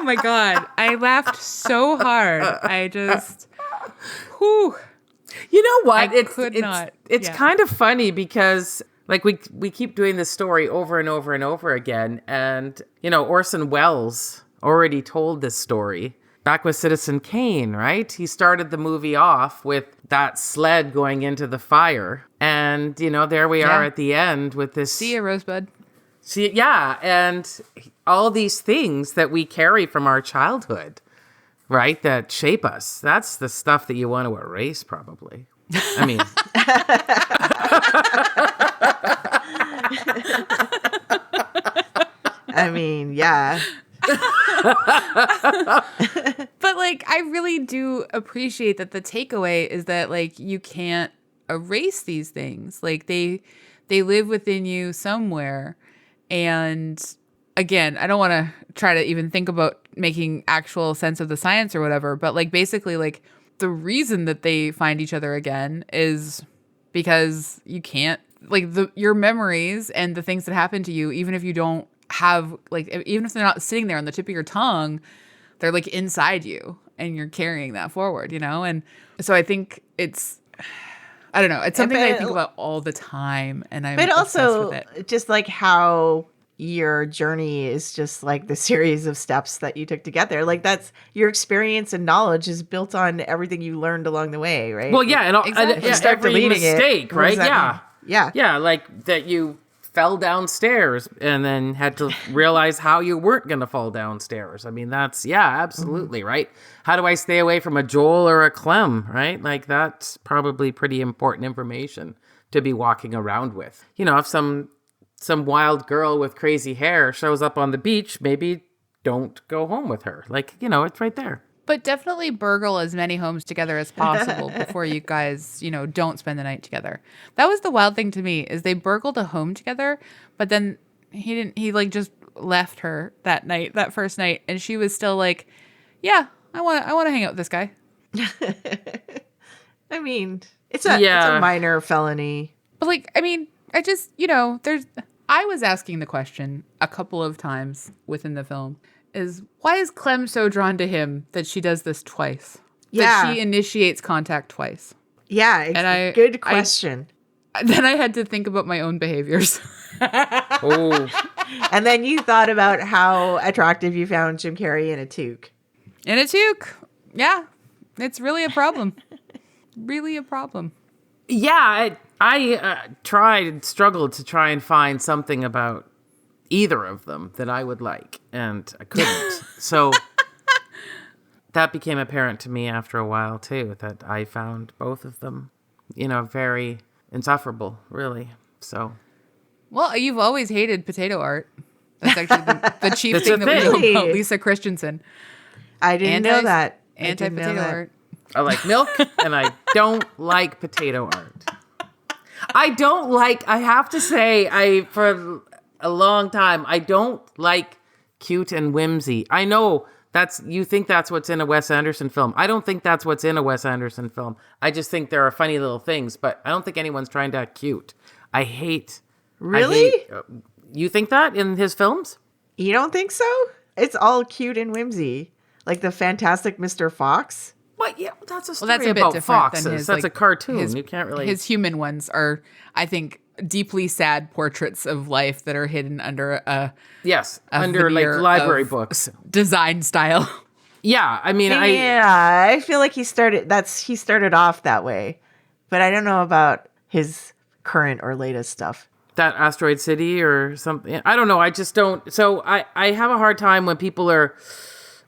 my God, I laughed so hard. I just, whew. You know what? It's kind of funny because like we keep doing this story over and over and over again. And, you know, Orson Welles already told this story back with Citizen Kane, right? He started the movie off with that sled going into the fire. And, you know, there we are at the end with this. See ya, Rosebud. Yeah. And all these things that we carry from our childhood, right? That shape us. That's the stuff that you want to erase, probably. I mean. I mean, yeah. But like I really do appreciate that the takeaway is that like you can't erase these things. Like they live within you somewhere. And again, I don't want to try to even think about making actual sense of the science or whatever, but like basically like the reason that they find each other again is because you can't like your memories and the things that happen to you, even if you don't have like even if they're not sitting there on the tip of your tongue, they're like inside you. and you're carrying that forward, you know? And so I think it's, I don't know, it's something that I think about all the time, and I'm obsessed also with it. just like how your journey is just like the series of steps that you took to get there. Like that's your experience and knowledge is built on everything you learned along the way, right? Well, yeah, and, Exactly. and every mistake, right? Yeah. Yeah. Yeah, like that you fell downstairs and then had to realize how you weren't going to fall downstairs. I mean, that's, absolutely, right? How do I stay away from a Joel or a Clem, right? Like that's probably pretty important information to be walking around with. You know, if some wild girl with crazy hair shows up on the beach, maybe don't go home with her. Like, you know, it's right there. But definitely burgle as many homes together as possible before you guys, you know, don't spend the night together. That was the wild thing to me, is they burgled a home together, but then he like just left her that first night, and she was still like, yeah, I want to hang out with this guy. I mean, it's a minor felony. But like, I mean, I just, you know, I was asking the question a couple of times within the film, is why is Clem so drawn to him that she does this twice? Yeah. That she initiates contact twice. Yeah, it's good question. Then I had to think about my own behaviors. Oh. And then you thought about how attractive you found Jim Carrey in a toque. In a toque. Yeah. It's really a problem. Really a problem. Yeah, I struggled to try and find something about either of them that I would like, and I couldn't. So that became apparent to me after a while too, that I found both of them, you know, very insufferable, really. So, well, you've always hated potato art. That's actually the chief thing that we know about Lisa Christiansen. I didn't know that. Anti-potato art. I like milk, and I don't like potato art. I have to say, for a long time, I don't like cute and whimsy. I know you think that's what's in a Wes Anderson film. I don't think that's what's in a Wes Anderson film. I just think there are funny little things, but I don't think anyone's trying to act cute. Really? You think that in his films? You don't think so? It's all cute and whimsy. Like the Fantastic Mr. Fox. Well, yeah, that's a story that's a bit about different foxes. than his, that's like, a cartoon. You can't really... His human ones are, I think, deeply sad portraits of life that are hidden under under like library books. Design style. Yeah, I mean, I feel like he started off that way, but I don't know about his current or latest stuff. That Asteroid City or something. I don't know. I just don't. So I have a hard time when people are...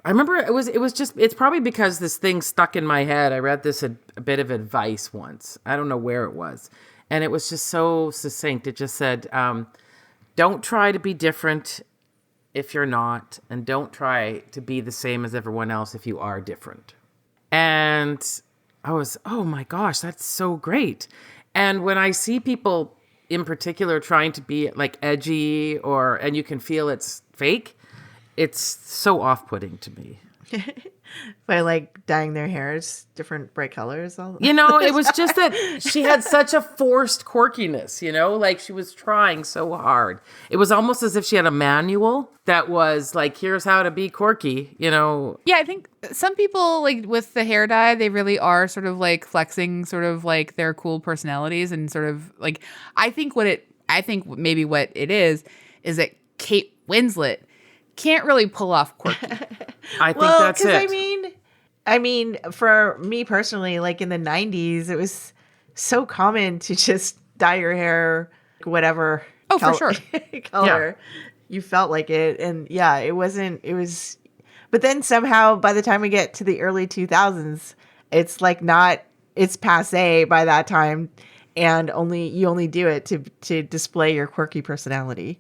I remember it's probably because this thing stuck in my head. I read this a bit of advice once. I don't know where it was. And it was just so succinct. It just said, don't try to be different if you're not, and don't try to be the same as everyone else if you are different. And I was, oh my gosh, that's so great. And when I see people in particular trying to be like edgy and you can feel it's fake, it's so off-putting to me. By like dyeing their hairs different bright colors. You know, it was just that she had such a forced quirkiness, you know, like she was trying so hard. It was almost as if she had a manual that was like, here's how to be quirky, you know. Yeah, I think some people, like with the hair dye, they really are sort of like flexing sort of like their cool personalities, and sort of like, I think maybe what it is that Kate Winslet can't really pull off quirky. I think that's it. I mean, for me personally, like in the 90s, it was so common to just dye your hair whatever for sure. color you felt like it. And yeah, it was, but then somehow by the time we get to the early 2000s, it's like it's passé by that time, and you only do it to display your quirky personality.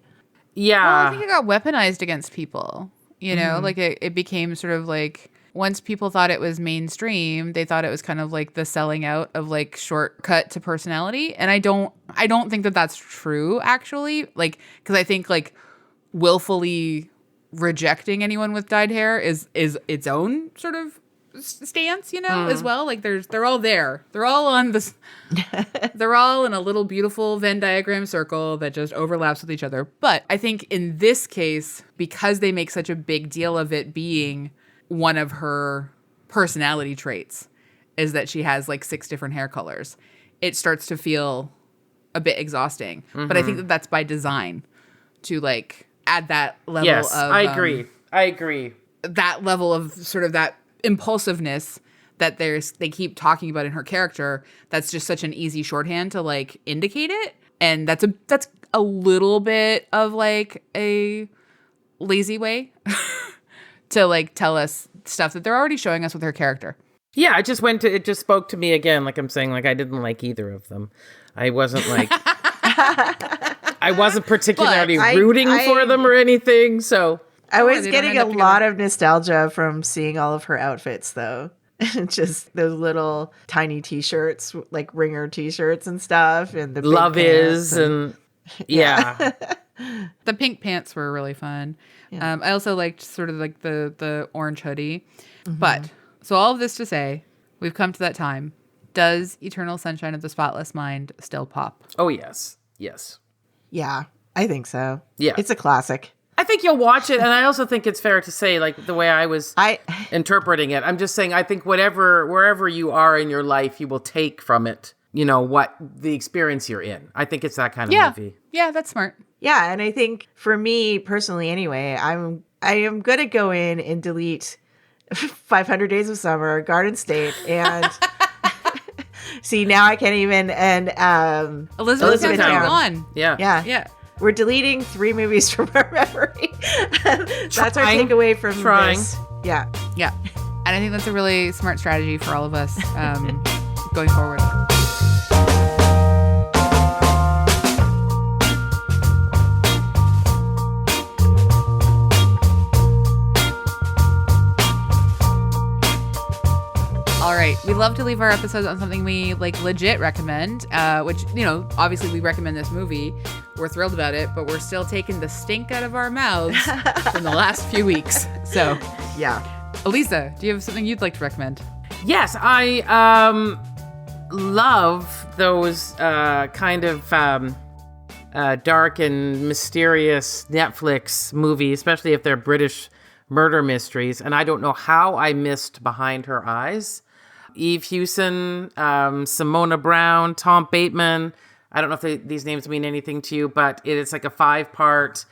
Yeah. Well, I think it got weaponized against people, you know, like it became sort of like, once people thought it was mainstream, they thought it was kind of like the selling out of like shortcut to personality. And I don't think that that's true, actually. Like, because I think like willfully rejecting anyone with dyed hair is its own sort of stance, you know, as well. Like they're all there. They're all on this. They're all in a little beautiful Venn diagram circle that just overlaps with each other. But I think in this case, because they make such a big deal of it being one of her personality traits is that she has like 6 different hair colors, it starts to feel a bit exhausting. But I think that that's by design to like add that level yes, of I agree. That level of sort of that impulsiveness that they keep talking about in her character. That's just such an easy shorthand to like indicate it. And that's a little bit of like a lazy way to like tell us stuff that they're already showing us with her character. Yeah, it just spoke to me again. Like I'm saying, like I didn't like either of them. I wasn't like, I wasn't particularly rooting for them or anything. So I was getting a lot of nostalgia from seeing all of her outfits though. Just those little tiny t-shirts, like ringer t-shirts and stuff. And the Love Is and yeah. The pink pants were really fun. Yeah. I also liked sort of like the orange hoodie. But so all of this to say, we've come to that time. Does Eternal Sunshine of the Spotless Mind still pop? Oh, yes. Yes. Yeah, I think so. Yeah. It's a classic. I think you'll watch it. And I also think it's fair to say, like the way I was interpreting it, I'm just saying, I think wherever you are in your life, you will take from it, you know, what the experience you're in. I think it's that kind of movie. Yeah, that's smart. Yeah. And I think for me personally, anyway, I am going to go in and delete 500 Days of Summer, Garden State, and see, now I can't even, and Elizabeth Town. Yeah. We're deleting 3 movies from our memory. That's our takeaway from this. Yeah. Yeah. And I think that's a really smart strategy for all of us going forward. All right. We love to leave our episodes on something we like legit recommend, which, you know, obviously we recommend this movie. We're thrilled about it, but we're still taking the stink out of our mouths from the last few weeks. So, yeah. Elisa, do you have something you'd like to recommend? Yes, I love those kind of dark and mysterious Netflix movies, especially if they're British murder mysteries. And I don't know how I missed Behind Her Eyes. Eve Hewson, Simona Brown, Tom Bateman. I don't know if these names mean anything to you, but it's like a 5-part,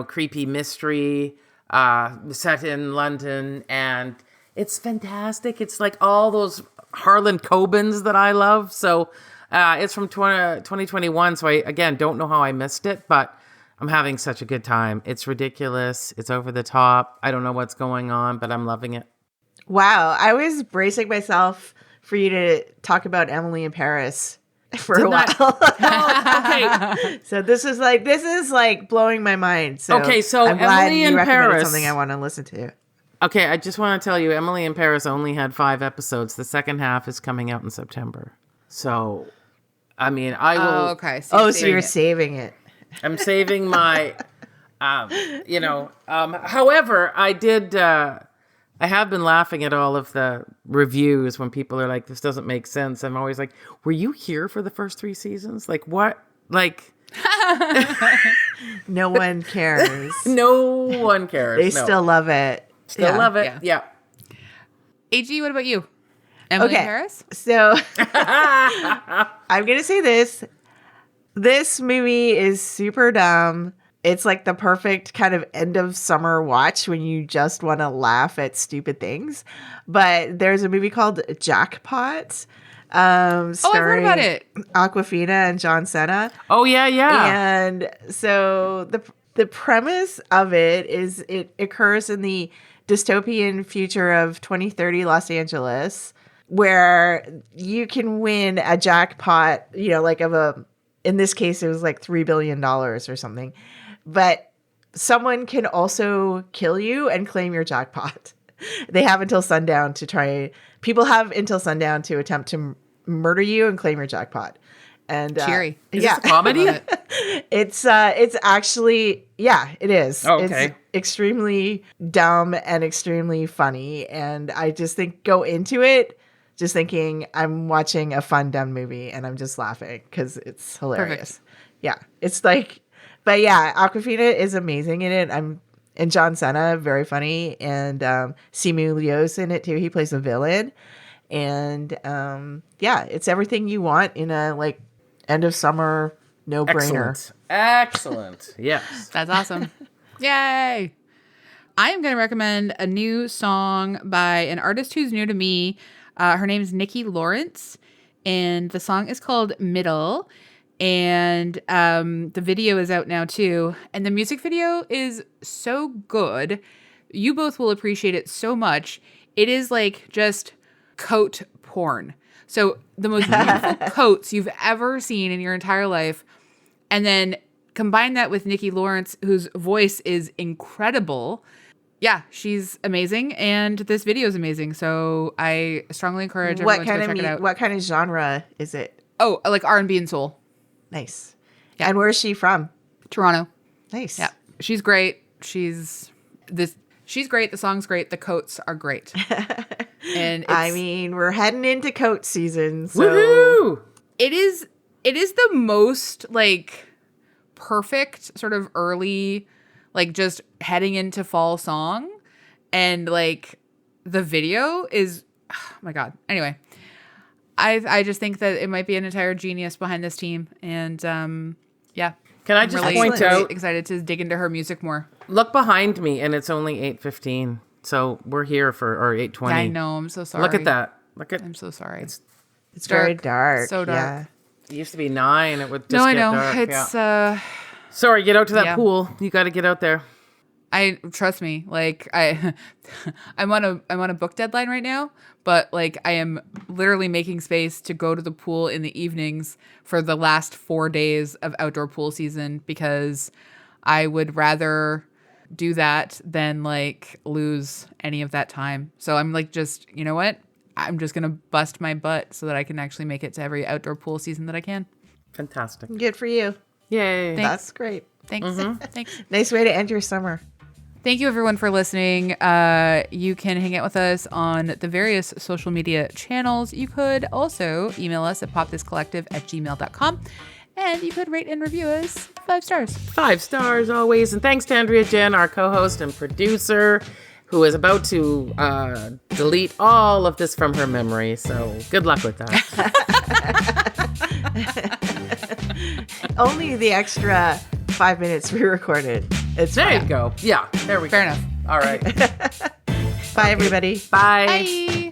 creepy mystery set in London. And it's fantastic. It's like all those Harlan Cobens that I love. So it's from 2021. So I, again, don't know how I missed it, but I'm having such a good time. It's ridiculous. It's over the top. I don't know what's going on, but I'm loving it. Wow. I was bracing myself for you to talk about Emily in Paris for a while. Okay. So this is like blowing my mind. So okay, so I'm glad Emily you in recommended Paris. something I want to listen to. Okay, I just want to tell you, Emily in Paris only had 5 episodes. The second half is coming out in September. So, I mean, I will. Oh, okay. So you're saving it. I'm saving my, however, I have been laughing at all of the reviews when people are like, this doesn't make sense. I'm always like, were you here for the first 3 seasons? Like, what? Like, no one cares. No one cares. They still love it. Still love it. Yeah. AG, what about you? Emily in Paris? So I'm going to say this. This movie is super dumb. It's like the perfect kind of end of summer watch when you just want to laugh at stupid things. But there's a movie called Jackpot. I've heard about it. Awkwafina and John Cena. Oh, yeah. And so the premise of it is it occurs in the dystopian future of 2030 Los Angeles, where you can win a jackpot, in this case, it was like $3 billion or something. But someone can also kill you and claim your jackpot. They have until sundown people have until sundown to attempt to murder you and claim your jackpot. And cheery. Is this a comedy? It's actually, it is. Oh, okay. It's extremely dumb and extremely funny. And I just think go into it just thinking I'm watching a fun, dumb movie and I'm just laughing because it's hilarious. Perfect. Yeah. It's like, but yeah, Awkwafina is amazing in it. And John Cena, very funny. And Simu Liu's in it too. He plays a villain. And yeah, it's everything you want in a like end of summer no-brainer. Excellent. Yes. That's awesome. Yay. I am going to recommend a new song by an artist who's new to me. Her name is Nikki Lawrence, and the song is called Middle. And the video is out now too. And the music video is so good. You both will appreciate it so much. It is like just coat porn. So the most beautiful coats you've ever seen in your entire life. And then combine that with Nikki Lawrence, whose voice is incredible. Yeah, she's amazing. And this video is amazing. So I strongly encourage everyone to go check it out. What kind of genre is it? Oh, like R&B and soul. Nice. Yeah. And where is she from? Toronto. Nice. Yeah. She's great. She's great. The song's great. The coats are great. And I mean, we're heading into coat season. So Woohoo! It is the most like perfect sort of early, like just heading into fall song. And like the video is, oh my God. Anyway, I just think that it might be an entire genius behind this team. And yeah. Can I just really, point out? Excited to dig into her music more. Look behind me, and it's only 8:15. So we're here or 8:20. Yeah, I know. I'm so sorry. Look at that. I'm so sorry. it's very dark. So dark. Yeah. It used to be 9. It would just No, I get know. dark. It's yeah. Sorry, get out to that yeah. pool. You got to get out there. I trust me. Like I'm on a book deadline right now, but like I am literally making space to go to the pool in the evenings for the last 4 days of outdoor pool season because I would rather do that than like lose any of that time. So I'm like, just, you know what? I'm just going to bust my butt so that I can actually make it to every outdoor pool season that I can. Fantastic. Good for you. Yay. Thanks. That's great. Thanks. Thanks. Nice way to end your summer. Thank you, everyone, for listening. You can hang out with us on the various social media channels. You could also email us at popthiscollective@gmail.com. And you could rate and review us 5 stars. 5 stars always. And thanks to Andrea Gin, our co-host and producer, who is about to delete all of this from her memory. So good luck with that. Only the extra 5 minutes we recorded. It's There fine. you go. Yeah, there we Fair go. enough. All right. Bye, everybody. Bye. Bye.